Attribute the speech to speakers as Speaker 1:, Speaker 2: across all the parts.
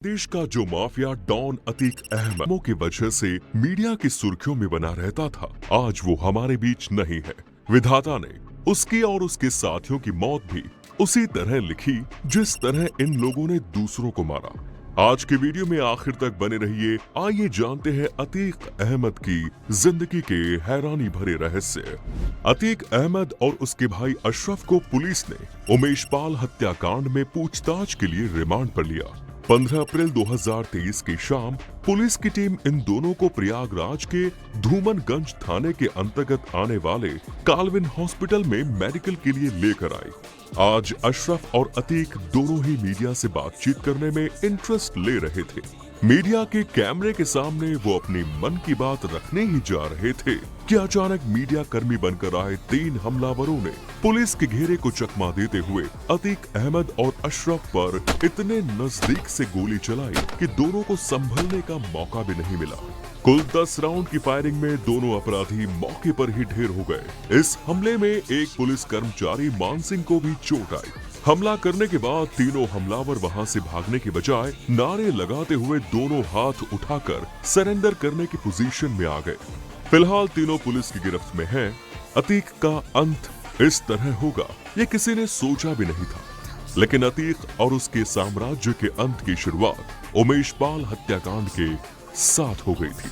Speaker 1: देश का जो माफिया डॉन अतीक अहमद की वजह से मीडिया की सुर्खियों में बना रहता था, आज वो हमारे बीच नहीं है। विधाता ने उसकी और उसके साथियों की मौत भी उसी तरह लिखी जिस तरह इन लोगों ने दूसरों को मारा। आज के वीडियो में आखिर तक बने रहिए। आइए जानते हैं अतीक अहमद की जिंदगी के हैरानी भरे रहस्य। अतीक अहमद और उसके भाई अशरफ को पुलिस ने उमेश पाल हत्याकांड में पूछताछ के लिए रिमांड पर लिया। 15 अप्रैल 2023 की शाम पुलिस की टीम इन दोनों को प्रयागराज के धूमनगंज थाने के अंतर्गत आने वाले काल्विन हॉस्पिटल में मेडिकल के लिए लेकर आई। आज अशरफ और अतीक दोनों ही मीडिया से बातचीत करने में इंटरेस्ट ले रहे थे। मीडिया के कैमरे के सामने वो अपनी मन की बात रखने ही जा रहे थे कि अचानक मीडिया कर्मी बनकर आए 3 हमलावरों ने पुलिस के घेरे को चकमा देते हुए अतीक अहमद और अशरफ पर इतने नजदीक से गोली चलाई कि दोनों को संभलने का मौका भी नहीं मिला। कुल 10 राउंड की फायरिंग में दोनों अपराधी मौके पर ही ढेर हो गए। इस हमले में एक पुलिस कर्मचारी मान सिंह को भी चोट आई। हमला करने के बाद तीनों हमलावर वहां से भागने के बजाय नारे लगाते हुए दोनों हाथ उठाकर सरेंडर करने की पोजीशन में आ गए। फिलहाल तीनों पुलिस की गिरफ्त में हैं। अतीक का अंत इस तरह होगा ये किसी ने सोचा भी नहीं था, लेकिन अतीक और उसके साम्राज्य के अंत की शुरुआत उमेश पाल हत्याकांड के साथ हो गई थी।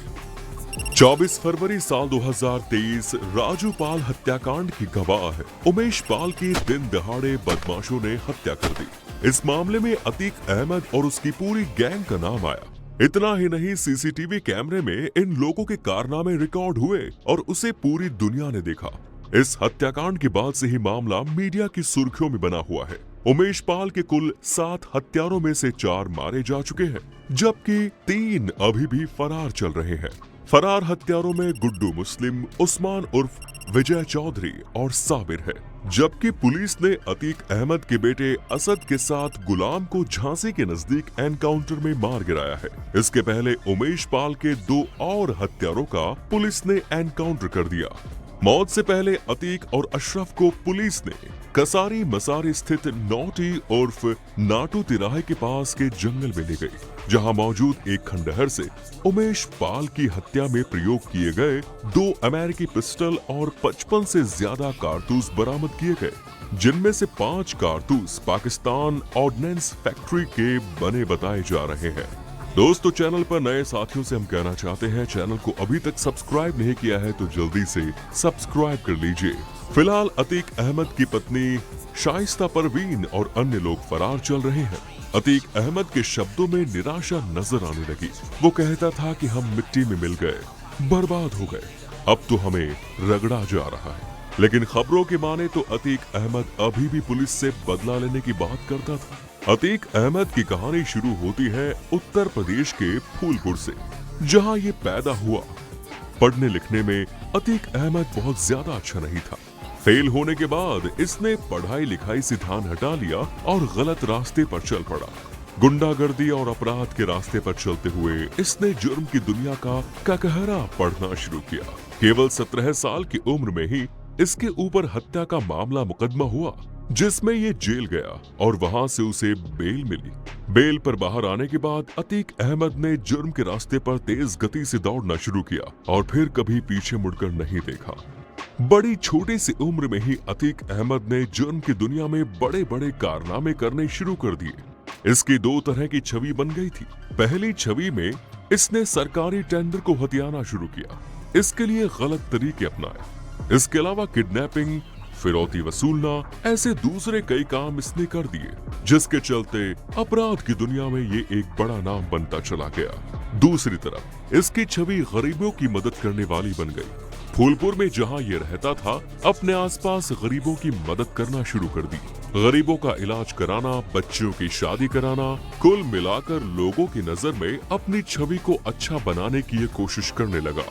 Speaker 1: 24 फरवरी साल 2023 राजू पाल हत्याकांड की गवाह है। उमेश पाल की दिन दहाड़े बदमाशों ने हत्या कर दी। इस मामले में अतीक अहमद और उसकी पूरी गैंग का नाम आया। इतना ही नहीं, सीसीटीवी कैमरे में इन लोगों के कारनामे रिकॉर्ड हुए और उसे पूरी दुनिया ने देखा। इस हत्याकांड के बाद से ही मामला मीडिया की सुर्खियों में बना हुआ है। उमेश पाल के कुल 7 हत्यारों में से 4 मारे जा चुके हैं, जबकि 3 अभी भी फरार चल रहे हैं। फरार हत्यारों में गुड्डू मुस्लिम, उस्मान उर्फ विजय चौधरी और साबिर है। जबकि पुलिस ने अतीक अहमद के बेटे असद के साथ गुलाम को झांसी के नजदीक एनकाउंटर में मार गिराया है। इसके पहले उमेश पाल के 2 और हत्यारों का पुलिस ने एनकाउंटर कर दिया। मौत से पहले अतीक और अशरफ को पुलिस ने कसारी मसारी स्थित नौटी उर्फ नाटू तिराहे के पास के जंगल में ले गई, जहां मौजूद एक खंडहर से उमेश पाल की हत्या में प्रयोग किए गए 2 अमेरिकी पिस्टल और 55 से ज्यादा कारतूस बरामद किए गए, जिनमें से 5 कारतूस पाकिस्तान ऑर्डिनेंस फैक्ट्री के बने बताए जा रहे हैं। दोस्तों, चैनल पर नए साथियों से हम कहना चाहते हैं, चैनल को अभी तक सब्सक्राइब नहीं किया है तो जल्दी से सब्सक्राइब कर लीजिए। फिलहाल अतीक अहमद की पत्नी शाइस्ता परवीन और अन्य लोग फरार चल रहे हैं। अतीक अहमद के शब्दों में निराशा नजर आने लगी। वो कहता था कि हम मिट्टी में मिल गए, बर्बाद हो गए, अब तो हमें रगड़ा जा रहा है। लेकिन खबरों के माने तो अतीक अहमद अभी भी पुलिस से बदला लेने की बात करता था। अतीक अहमद की कहानी शुरू होती है उत्तर प्रदेश के फूलपुर से, जहां ये पैदा हुआ। पढ़ने लिखने में अतीक अहमद बहुत ज्यादा अच्छा नहीं था। फेल होने के बाद इसने पढ़ाई लिखाई से ध्यान हटा लिया और गलत रास्ते पर चल पड़ा। गुंडागर्दी और अपराध के रास्ते पर चलते हुए इसने जुर्म की दुनिया का ककहरा पढ़ना शुरू किया। केवल 17 साल की उम्र में ही इसके ऊपर हत्या का मामला मुकदमा हुआ, जिसमें ये जेल गया और वहां से उसे बेल मिली। बेल पर बाहर आने के बाद अतीक अहमद ने जुर्म के रास्ते पर तेज गति से दौड़ना शुरू किया और फिर कभी पीछे मुड़कर नहीं देखा। बड़ी छोटी सी उम्र में ही अतीक अहमद ने जुर्म की दुनिया में बड़े बड़े कारनामे करने शुरू कर दिए। इसकी 2 तरह की छवि बन गई थी। पहली छवि में इसने सरकारी टेंडर को हथियाना शुरू किया, इसके लिए गलत तरीके अपनाए। इसके अलावा किडनैपिंग, फिरौती वसूलना, ऐसे दूसरे कई काम इसने कर दिए, जिसके चलते अपराध की दुनिया में ये एक बड़ा नाम बनता चला गया। दूसरी तरफ इसकी छवि गरीबों की मदद करने वाली बन गई। फूलपुर में जहां ये रहता था, अपने आसपास गरीबों की मदद करना शुरू कर दी। गरीबों का इलाज कराना, बच्चों की शादी कराना, कुल मिलाकर लोगों की नजर में अपनी छवि को अच्छा बनाने की ये कोशिश करने लगा।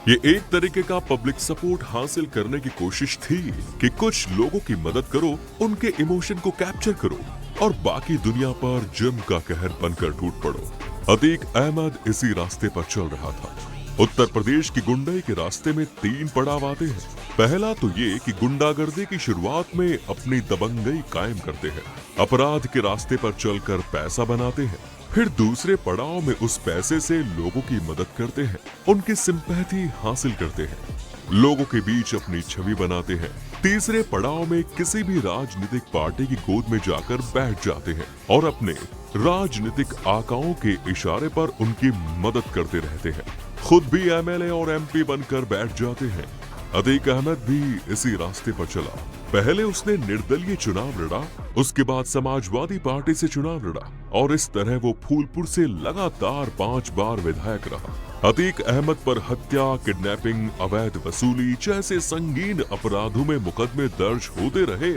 Speaker 1: ये एक तरीके का पब्लिक सपोर्ट हासिल करने की कोशिश थी कि कुछ लोगों की मदद करो, उनके इमोशन को कैप्चर करो और बाकी दुनिया पर जुर्म का कहर बनकर टूट पड़ो। अतीक अहमद इसी रास्ते पर चल रहा था। उत्तर प्रदेश की गुंडाई के रास्ते में 3 पड़ाव आते हैं। पहला तो ये कि गुंडागर्दी की शुरुआत में अपनी दबंगई कायम करते हैं, अपराध के रास्ते पर चलकर पैसा बनाते हैं। फिर दूसरे पड़ाव में उस पैसे से लोगों की मदद करते हैं, उनकी सिंपैथी हासिल करते हैं, लोगों के बीच अपनी छवि बनाते हैं। तीसरे पड़ाव में किसी भी राजनीतिक पार्टी की गोद में जाकर बैठ जाते हैं और अपने राजनीतिक आकाओं के इशारे पर उनकी मदद करते रहते हैं। खुद भी एमएलए और एमपी बनकर बैठ जाते हैं। अतीक अहमद भी इसी रास्ते पर चला। पहले उसने निर्दलीय चुनाव लड़ा, उसके बाद समाजवादी पार्टी से चुनाव लड़ा और इस तरह वो फूलपुर से लगातार 5 बार विधायक रहा। अतीक अहमद पर हत्या, किडनैपिंग, अवैध वसूली जैसे संगीन अपराधों में मुकदमे दर्ज होते रहे,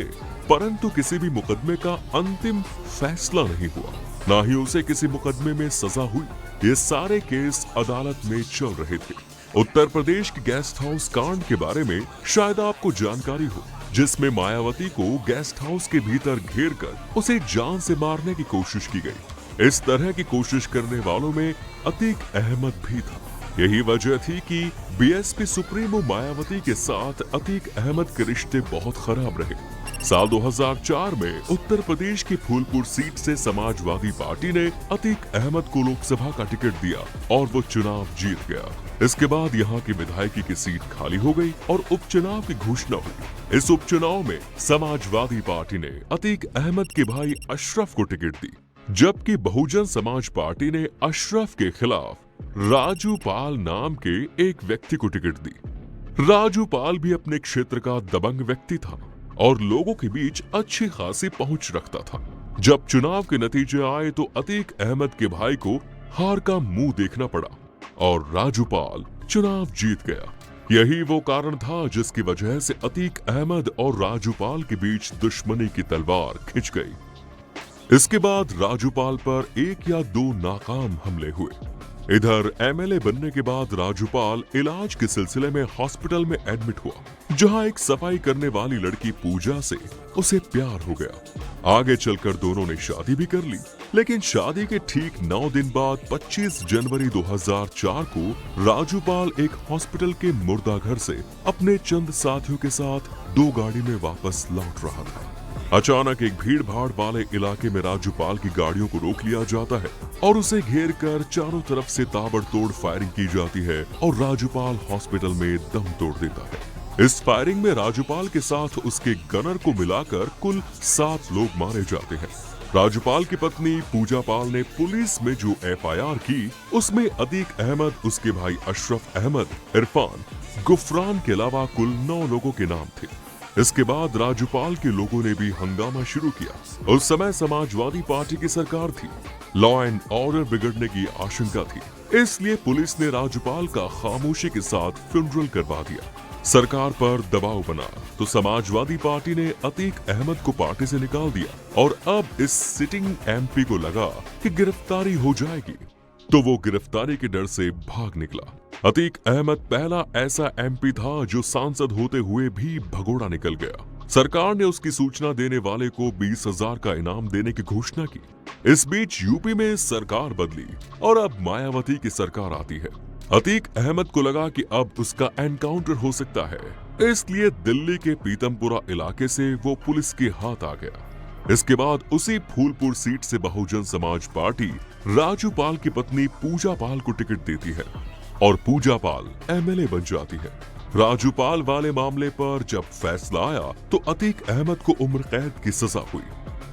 Speaker 1: परंतु किसी भी मुकदमे का अंतिम फैसला नहीं हुआ, ना ही उसे किसी मुकदमे में सजा हुई। ये सारे केस अदालत में चल रहे थे। उत्तर प्रदेश के गेस्ट हाउस कांड के बारे में शायद आपको जानकारी हो, जिसमें मायावती को गेस्ट हाउस के भीतर घेरकर उसे जान से मारने की कोशिश की गई। इस तरह की कोशिश करने वालों में अतीक अहमद भी था। यही वजह थी कि बीएसपी सुप्रीमो मायावती के साथ अतीक अहमद के रिश्ते बहुत खराब रहे। साल 2004 में उत्तर प्रदेश की फूलपुर सीट से समाजवादी पार्टी ने अतीक अहमद को लोकसभा का टिकट दिया और वो चुनाव जीत गया। इसके बाद यहाँ की विधायकी की सीट खाली हो गई और उपचुनाव की घोषणा हुई। इस उपचुनाव में समाजवादी पार्टी ने अतीक अहमद के भाई अशरफ को टिकट दी, जबकि बहुजन समाज पार्टी ने अशरफ के खिलाफ राजू पाल नाम के एक व्यक्ति को टिकट दी। राजू पाल भी अपने क्षेत्र का दबंग व्यक्ति था और लोगों के बीच अच्छी खासी पहुंच रखता था। जब चुनाव के नतीजे आए तो अतीक अहमद के भाई को हार का मुंह देखना पड़ा और राजू पाल चुनाव जीत गया। यही वो कारण था जिसकी वजह से अतीक अहमद और राजू पाल के बीच दुश्मनी की तलवार खिंच गई। इसके बाद राजू पाल पर 1 या 2 नाकाम हमले हुए। इधर एमएलए बनने के बाद राजूपाल इलाज के सिलसिले में हॉस्पिटल में एडमिट हुआ, जहां एक सफाई करने वाली लड़की पूजा से उसे प्यार हो गया। आगे चलकर दोनों ने शादी भी कर ली, लेकिन शादी के ठीक 9 दिन बाद 25 जनवरी 2004 को राजूपाल एक हॉस्पिटल के मुर्दा घर से अपने चंद साथियों के साथ 2 गाड़ी में वापस लौट रहा था। अचानक एक भीड़ भाड़ वाले इलाके में राजूपाल की गाड़ियों को रोक लिया जाता है और उसे घेर कर चारों तरफ से ताबड़तोड़ फायरिंग की जाती है और राजूपाल हॉस्पिटल में दम तोड़ देता है। इस फायरिंग में राजूपाल के साथ उसके गनर को मिलाकर कुल 7 लोग मारे जाते हैं। राजूपाल की पत्नी पूजा पाल ने पुलिस में जो एफआईआर की, उसमें अतीक अहमद, उसके भाई अशरफ अहमद, इरफान, गुफरान के अलावा कुल 9 लोगों के नाम थे। इसके बाद राजूपाल के लोगों ने भी हंगामा शुरू किया। उस समय समाजवादी पार्टी की सरकार थी, लॉ एंड ऑर्डर बिगड़ने की आशंका थी, इसलिए पुलिस ने राजूपाल का खामोशी के साथ फ्यूनरल करवा दिया। सरकार पर दबाव बना तो समाजवादी पार्टी ने अतीक अहमद को पार्टी से निकाल दिया और अब इस सिटिंग एमपी को लगा कि गिरफ्तारी हो जाएगी, तो वो गिरफ्तारी के डर से भाग निकला। अतीक अहमद पहला ऐसा एमपी था जो सांसद होते हुए भी भगोड़ा निकल गया। सरकार ने उसकी सूचना देने वाले को 20,000 का इनाम देने की घोषणा की। इस बीच यूपी में सरकार बदली और अब मायावती की सरकार आती है। अतीक अहमद को लगा कि अब उसका एनकाउंटर हो सकता है, इसलिए दिल्ली के पीतमपुरा इलाके से वो पुलिस के हाथ आ गया। इसके बाद उसी फूलपुर सीट से बहुजन समाज पार्टी राजूपाल की पत्नी पूजा पाल को टिकट देती है और पूजा पाल एमएलए बन जाती है। राजूपाल वाले मामले पर जब फैसला आया तो अतीक अहमद को उम्र कैद की सजा हुई।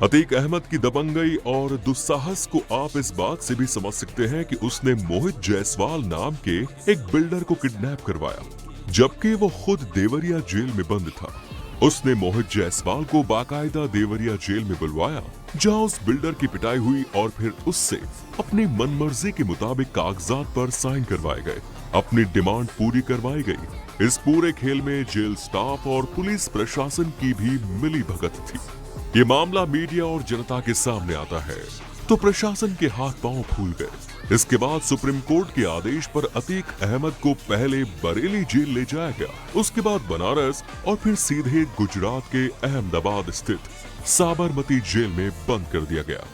Speaker 1: अतीक अहमद की दबंगई और दुस्साहस को आप इस बात से भी समझ सकते हैं कि उसने मोहित जायसवाल नाम के एक बिल्डर को किडनैप करवाया, जबकि वो खुद देवरिया जेल में बंद था। उसने मोहित जायसवाल को बाकायदा देवरिया जेल में बुलवाया, जहां उस बिल्डर की पिटाई हुई और फिर उससे अपनी मनमर्जी के मुताबिक कागजात पर साइन करवाए गए, अपनी डिमांड पूरी करवाई गई। इस पूरे खेल में जेल स्टाफ और पुलिस प्रशासन की भी मिली भगत थी। ये मामला मीडिया और जनता के सामने आता है तो प्रशासन के हाथ पांव फूल गए। इसके बाद सुप्रीम कोर्ट के आदेश पर अतीक अहमद को पहले बरेली जेल ले जाया गया, उसके बाद बनारस और फिर सीधे गुजरात के अहमदाबाद स्थित साबरमती जेल में बंद कर दिया गया।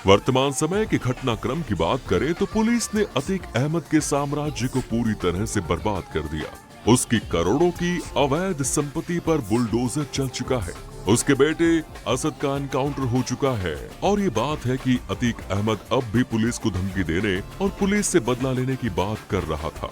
Speaker 1: वर्तमान समय के घटनाक्रम की बात करें तो पुलिस ने अतीक अहमद के साम्राज्य को पूरी तरह से बर्बाद कर दिया। उसकी करोड़ों की अवैध संपत्ति पर बुलडोजर चल चुका है। उसके बेटे असद का एनकाउंटर हो चुका है और ये बात है कि अतीक अहमद अब भी पुलिस को धमकी देने और पुलिस से बदला लेने की बात कर रहा था।